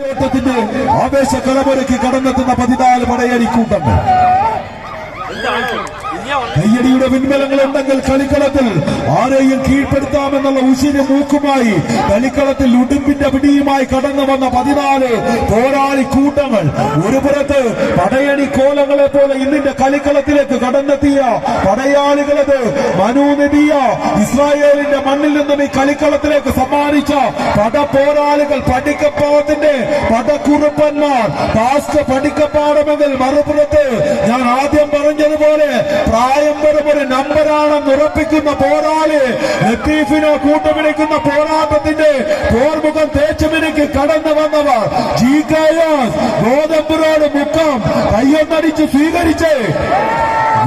ത്തിന്റെ ആവേശ കളമൊരുക്കി കടന്നെത്തുന്ന 14 പടയണിക്കൂട്ടങ്ങൾ. കയ്യടിയുടെ പിൻബലങ്ങൾ ഉണ്ടെങ്കിൽ കളിക്കളത്തിൽ ആരെയും കീഴ്പ്പെടുത്താമെന്നുള്ള ഉശിന് മൂക്കുമായി കളിക്കളത്തിൽ ഉടുമ്പിന്റെ പിടിയുമായി കടന്നു വന്ന 14 പോരാളി കൂട്ടങ്ങൾ. ഒരു പുറത്ത് പടയണി കോലങ്ങളെ പോലെ ഇന്നിന്റെ കളിക്കളത്തിലേക്ക് കടന്നെത്തിയ പടയാളികളത് മനു നബിയ ഇസ്രായേലിന്റെ മണ്ണിൽ നിന്നും ഈ കളിക്കളത്തിലേക്ക് സമ്മാനിച്ച പടപോരാളികൾ, പടിക്കപ്പാടത്തിന്റെ പടക്കുറുപ്പന്മാർ, പാസ്റ്റ് പടിക്കപ്പാടമെങ്കിൽ മറുപുറത്ത് ഞാൻ ആദ്യം പറഞ്ഞതുപോലെ പ്രായം വെറും ഒരു നമ്പറാണെന്ന് ഉറപ്പിക്കുന്ന പോരാളി ലത്തീഫിനെ കൂട്ടുപിടിക്കുന്ന പോരാട്ടത്തിന്റെ പോർമുഖം തേച്ചുമിനിക്ക് കടന്നു വന്നവർ ഗോതമ്പുരോട് മുക്കം കയ്യൊന്നടിച്ച് സ്വീകരിച്ച്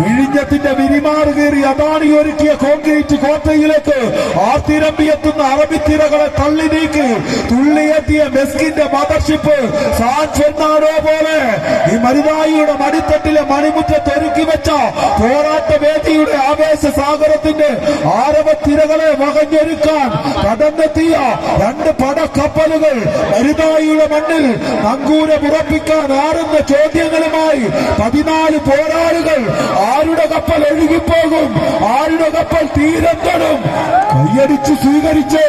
വിഴിഞ്ഞത്തിന്റെ വിരിമാറുകേറി അദാനി ഒരുക്കിയ കോൺക്രീറ്റ് കോട്ടയിലേക്ക് ആർത്തിരമ്പിയെത്തുന്ന അറബിത്തിരകളെ തള്ളി നീക്കി തുള്ളിയെത്തിയ മെസ്കിന്റെ മദർഷിപ്പ് സാൻ ഫെർണാണ്ടോ പോലെ ഈ മരുതായിയുടെ മടിത്തട്ടിലെ മണിമുറ്റത്ത് ഒരുക്കി വെച്ച പോരാട്ട വേദിയുടെ ആവേശ സാഗരത്തിന്റെ ആരവത്തിരകളെ വകഞ്ഞൊരുക്കാൻ കടന്നെത്തിയ 2 പടക്കപ്പലുകൾ മരുതായിയുടെ മണ്ണിൽ നങ്കൂരമുറപ്പിക്കാൻ ആറുന്ന ചോദ്യങ്ങളുമായി 14 പോരാളികൾ. ആരുടെ കപ്പൽ ഒഴുകിപ്പോകും, ആരുടെ കപ്പൽ തീരം തൊടും, കൈയടിച്ച് സ്വീകരിച്ച്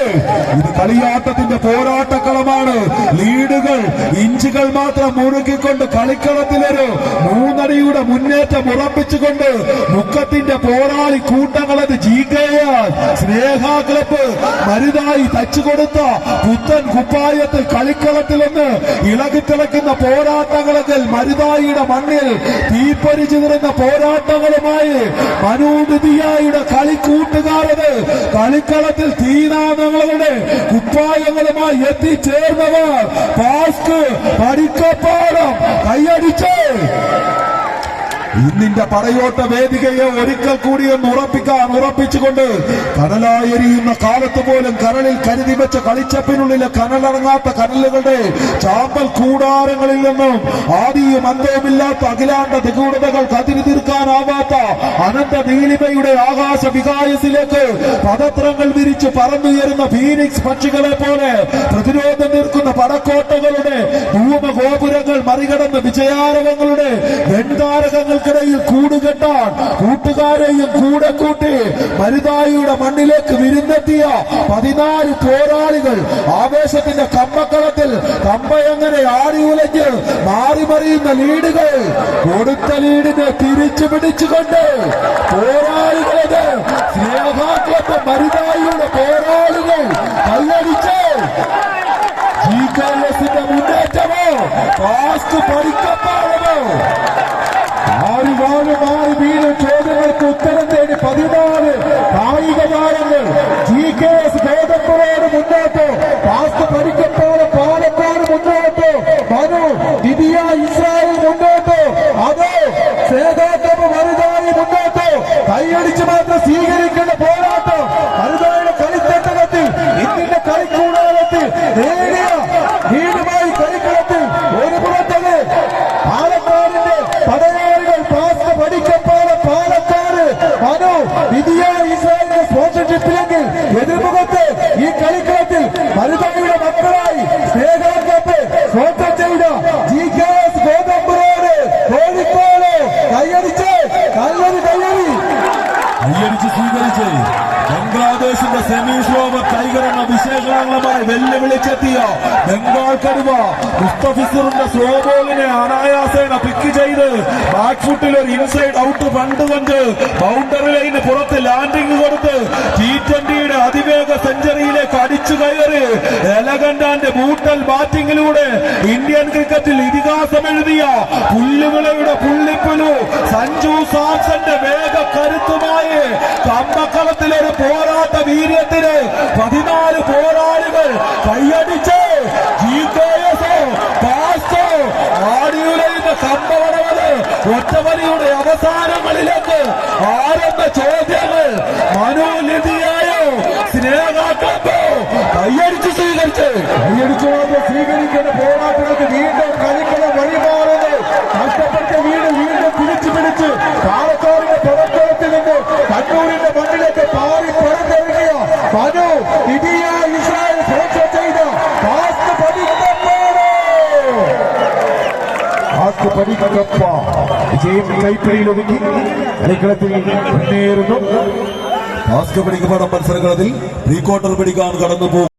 ഇത് കളിയാട്ടത്തിന്റെ പോരാട്ടക്കളമാണ്. ലീഡുകൾ ഇഞ്ചുകൾ മാത്രം മുറുക്കിക്കൊണ്ട് കളിക്കളത്തിലൊരു 3 അടിയുടെ മുന്നേറ്റം ഉറപ്പിച്ചുകൊണ്ട് മുക്കത്തിന്റെ പോരാളി കൂട്ടങ്ങളത് സ്നേഹ ക്ലബ്ബ് മരുതായി തച്ചുകൊടുത്ത പുത്തൻ കുപ്പായത്തിൽ കളിക്കളത്തിൽ നിന്ന് ഇളകിത്തിളക്കുന്ന പോരാട്ടങ്ങളെങ്കിൽ മരുതായിയുടെ മണ്ണിൽ തീപ്പൊരി ചിതറുന്ന പോരാട്ടങ്ങളുമായി മനൂദിയായുടെ കളിക്കൂട്ടുകാരത് കളിക്കളത്തിൽ തീനാദങ്ങളുടെ കുപ്പായങ്ങളുമായി എത്തിച്ചേർന്നവർ പാസ്ക് പടിക്കപ്പാടം കൈയടിച്ച് ഇന്നിന്റെ പറയോട്ട വേദികയെ ഒരിക്കൽ കൂടി ഒന്ന് ഉറപ്പിച്ചുകൊണ്ട് കനലായെരിയുന്ന കാലത്ത് പോലും കരളിൽ കരുതി വെച്ച കളിച്ചപ്പിനുള്ളിലെ കനലിറങ്ങാത്ത കനലുകളുടെ ചാമ്പൽ കൂടാരങ്ങളിൽ നിന്നും ആദിയും അന്തവുമില്ലാത്ത അഖിലാണ്ട നിഗൂഢതകൾ കതിരി തീർക്കാനാവാത്ത അനന്ത നീലിമയുടെ ആകാശ വികായസിലേക്ക് പദത്രങ്ങൾ വിരിച്ച് പറന്നുയരുന്ന ഫീനിക്സ് പക്ഷികളെ പോലെ പ്രതിരോധം നിൽക്കുന്ന പടക്കോട്ടകളുടെ ഭൂമഗോപുരങ്ങൾ മറികടന്ന് വിജയാരവങ്ങളുടെ വെൺതാരകങ്ങൾ ിൽ കൂടുകെട്ടാൻ കൂട്ടുകാരെയും കൂടെ കൂട്ടി മരുതായിയുടെ മണ്ണിലേക്ക് വിരുന്നെത്തിയ 14 പോരാളികൾ. ആവേശത്തിന്റെ കമ്പക്കളത്തിൽ കമ്പയങ്ങനെ ആടി ഉലഞ്ഞ് മാറിമറിയുന്ന ലീഡുകൾ. കൊടുത്ത ലീഡിനെ തിരിച്ചു പിടിച്ചുകൊണ്ട് പോരാളികളത് സ്നേഹാക്ലബ്ബ് മരുതായിയുടെ പോരാളികൾ കൈയടിച്ച് GKS മുന്നേറ്റമോ പാസ്റ്റ് പടിക്കപ്പാടമോ മാറി വീണ്ടും ചോദ്യങ്ങൾക്ക് ഉത്തരം തേടി 14 കായിക താരങ്ങൾ. GKS ഗോതമ്പുരോട് മുന്നോട്ട്, പാസ്റ്റ് പടിക്കപ്പാട് പാലക്കാട് മുന്നോട്ട്, മനു ദിദിയ ഇസ്രായേൽ മുന്നോട്ട്, അതോ സേതാക്ലബ്ബ് മരുതായി മുന്നോട്ട്. കൈയടിച്ച് മാത്രം സ്വീകരിക്കേണ്ട പോരാട്ടം മരുതായുടെ കളിത്തട്ടകത്തിൽ ഇന്ത്യന്റെ കളിക്കൂടാരത്തിൽ നേടിയ വീടുമായി കളിക്കളത്തിൽ ഒരു പുറത്തത് പാലക്കാടിന്റെ പടയാളികൾ പാസ്റ്റ് പടിക്കപ്പാട് പാലക്കാട് മനു വിധിയ ഇസ്രായേലിന്റെ സ്പോൺസർഷിപ്പിലെങ്കിൽ എതിർമുഖത്ത് ഈ കളിക്കളത്തിൽ മരുതായിയുടെ മക്കളായി സ്നേഹാക്ലബ്ബ് സ്പോൺസർ ചെയ്ത GKS ഗോതമ്പുരോട് കോഴിക്കോട് കൈയടിച്ച് കൈയടിച്ച് സ്വീകരിച്ച് ബംഗ്ലാദേശിന്റെ സെമീസ് ഓവർ ടൈഗർ എന്ന വിശേഷങ്ങളുമായി വെല്ലുവിളിച്ചെത്തിയ ബംഗാൾ കടുവ മുസ്തഫിസറിന്റെ സ്ലോ ബോളിനെ അനായാസേന പിക്ക് ചെയ്ത് ബാക്ക് ഫുട്ടിൽ ഒരു ഇൻസൈഡ് ഔട്ട് പണ്ടുകൊണ്ട് ബൗണ്ടറി ലൈന് പുറത്ത് ലാൻഡിംഗ് കൊടുത്ത് T20യുടെ അതിവേഗ സെഞ്ചുറിയിലേക്ക് അടിച്ചു കയറി എലഗന്റാന്റെ ബൂട്ടൽ ബാറ്റിംഗിലൂടെ ഇന്ത്യൻ ക്രിക്കറ്റിൽ ഇതിഹാസം എഴുതിയ പുല്ലുവിളയുടെ പുള്ളിപ്പുലു സഞ്ജു സാംസന്റെ വേഗ കരുത്തുമായി കമ്പക്കളത്തിലൊരു പോരാട്ട വീര്യത്തിന് 14 പോരാളികൾ കൈയടിച്ച് GKS പാസ്റ്റോ ആടിയുലയുന്ന കമ്പവടവത് ഒറ്റവലിയുടെ അവസാനങ്ങളിലേക്ക് ആരംഭ ചോദ്യങ്ങൾ മനോനിധിയായോ സ്നേഹാക്ലബ്ബോ കൈയടിച്ച് സ്വീകരിച്ച് സ്വീകരിക്കുന്ന പോരാട്ടങ്ങൾക്ക് വീണ്ടും കളിക്കുന്ന വഴിമാറുന്നത് നഷ്ടപ്പെട്ട വീണ്ടും തിരിച്ചു പിടിച്ച് പാലക്കാടിന്റെ പ്രവർത്തനത്തിൽ നിന്ന് കണ്ണൂരിന്റെ മണ്ണിലേക്ക് പാറി പുറത്തിറങ്ങിയ മനു ഇടിയ ഇസ്രായേൽ സ്പോൺസർ ചെയ്ത പാസ്റ്റ് പടിക്കപ്പാട് സാക്ക് പടിക്കൊപ്പം വിജയം കൈപ്പിടിയിൽ ഒതുക്കി കളിക്കളത്തിൽ മുന്നേറുന്നു. ടാസ്ക് പിടിക്കപ്പെടുന്ന മത്സരങ്ങളിൽ പ്രീ ക്വാർട്ടർ പിടിക്കാൻ കടന്നു പോകും.